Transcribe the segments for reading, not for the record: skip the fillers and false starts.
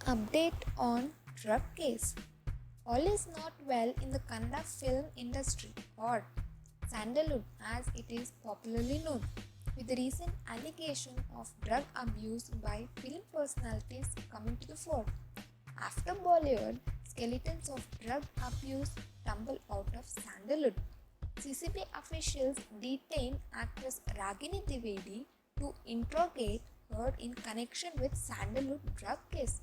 Update on drug case. All is not well in the Kannada film industry, or Sandalwood as it is popularly known, with the recent allegation of drug abuse by film personalities coming to the fore. After Bollywood, skeletons of drug abuse tumble out of Sandalwood. CCB officials detained actress Ragini Dwivedi to interrogate her in connection with Sandalwood drug case.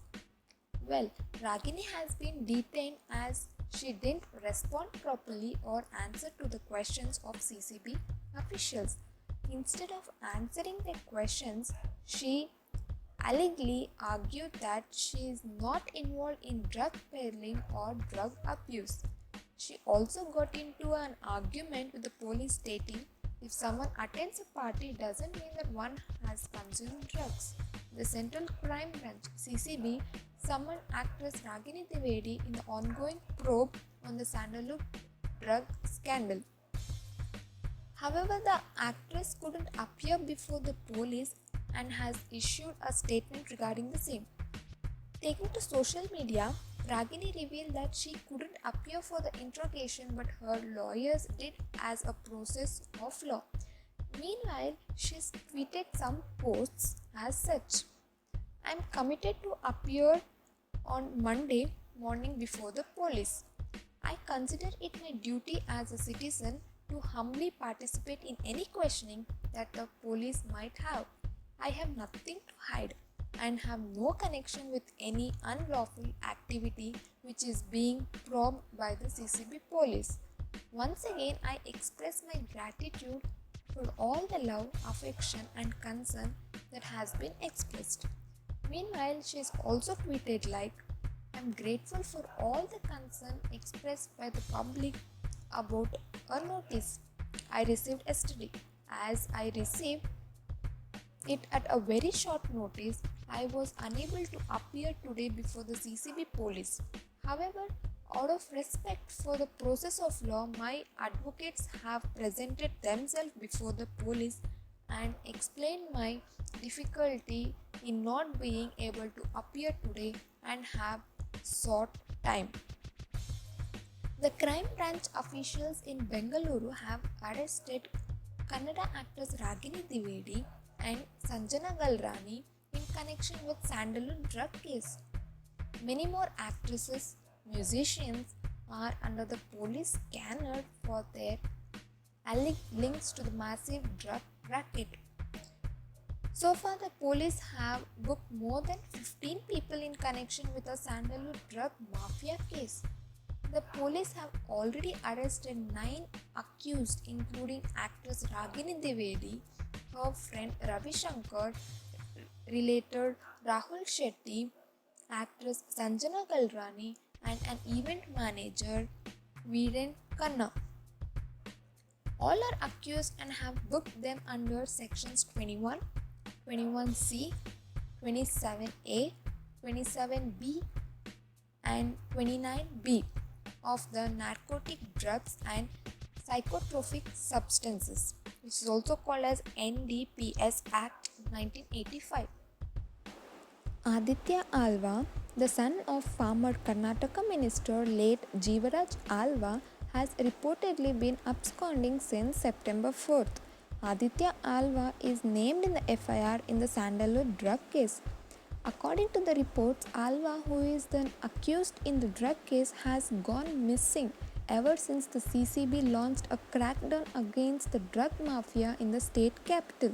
Well, Ragini has been detained as she didn't respond properly or answer to the questions of CCB officials. Instead of answering their questions, she allegedly argued that she is not involved in drug peddling or drug abuse. She also got into an argument with the police stating if someone attends a party doesn't mean that one has consumed drugs. The Central Crime Branch (CCB) summoned actress Ragini Dwivedi in the ongoing probe on the Sandalwood drug scandal. However, the actress couldn't appear before the police and has issued a statement regarding the same. Taking to social media, Ragini revealed that she couldn't appear for the interrogation but her lawyers did as a process of law. Meanwhile, she's tweeted some posts as such. I'm committed to appear on Monday morning before the police. I consider it my duty as a citizen to humbly participate in any questioning that the police might have. I have nothing to hide and have no connection with any unlawful activity which is being probed by the CCB police. Once again, I express my gratitude for all the love, affection, and concern that has been expressed. Meanwhile, she has also tweeted like, I'm grateful for all the concern expressed by the public about a notice I received yesterday. As I received it at a very short notice, I was unable to appear today before the CCB police. However, out of respect for the process of law, my advocates have presented themselves before the police and explained my difficulty in not being able to appear today and have sought time. The crime branch officials in Bengaluru have arrested Kannada actress Ragini Dwivedi and Sanjana Galrani in connection with Sandalwood drug case. Many more actresses, musicians are under the police scanner for their alleged links to the massive drug racket. So far, the police have booked more than 15 people in connection with a Sandalwood drug mafia case. The police have already arrested 9 accused, including actress Ragini Dwivedi, her friend Ravi Shankar, relator Rahul Shetty, actress Sanjana Galrani, and an event manager Viren Khanna. All are accused and have booked them under sections 21, 21C, 27A, 27B, and 29B of the Narcotic Drugs and Psychotropic Substances, which is also called as NDPS Act 1985. Aditya Alva, the son of former Karnataka minister late Jeevaraj Alva, has reportedly been absconding since September 4th. Aditya Alva is named in the FIR in the Sandalwood drug case. According to the reports, Alva, who is the accused in the drug case, has gone missing ever since the CCB launched a crackdown against the drug mafia in the state capital.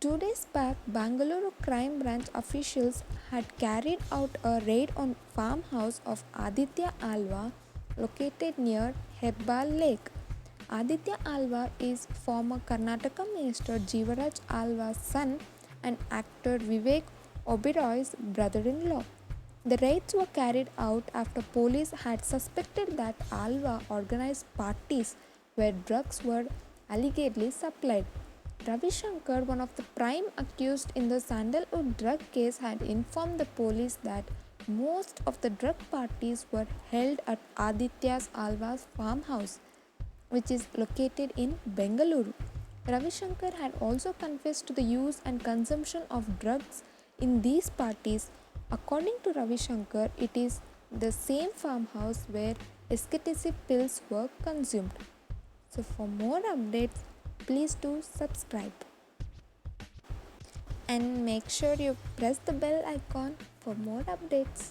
2 days back, Bangalore Crime Branch officials had carried out a raid on farmhouse of Aditya Alva located near Hebbal Lake. Aditya Alva is former Karnataka minister Jeevaraj Alva's son and actor Vivek Oberoi's brother-in-law. The raids were carried out after police had suspected that Alva organized parties where drugs were allegedly supplied. Ravi Shankar, one of the prime accused in the Sandalwood drug case, had informed the police that most of the drug parties were held at Aditya's Alva's farmhouse, which is located in Bengaluru. Ravi Shankar had also confessed to the use and consumption of drugs in these parties, According to Ravi Shankar, it is the same farmhouse where SKTC pills were consumed. So, for more updates, please do subscribe and make sure you press the bell icon for more updates.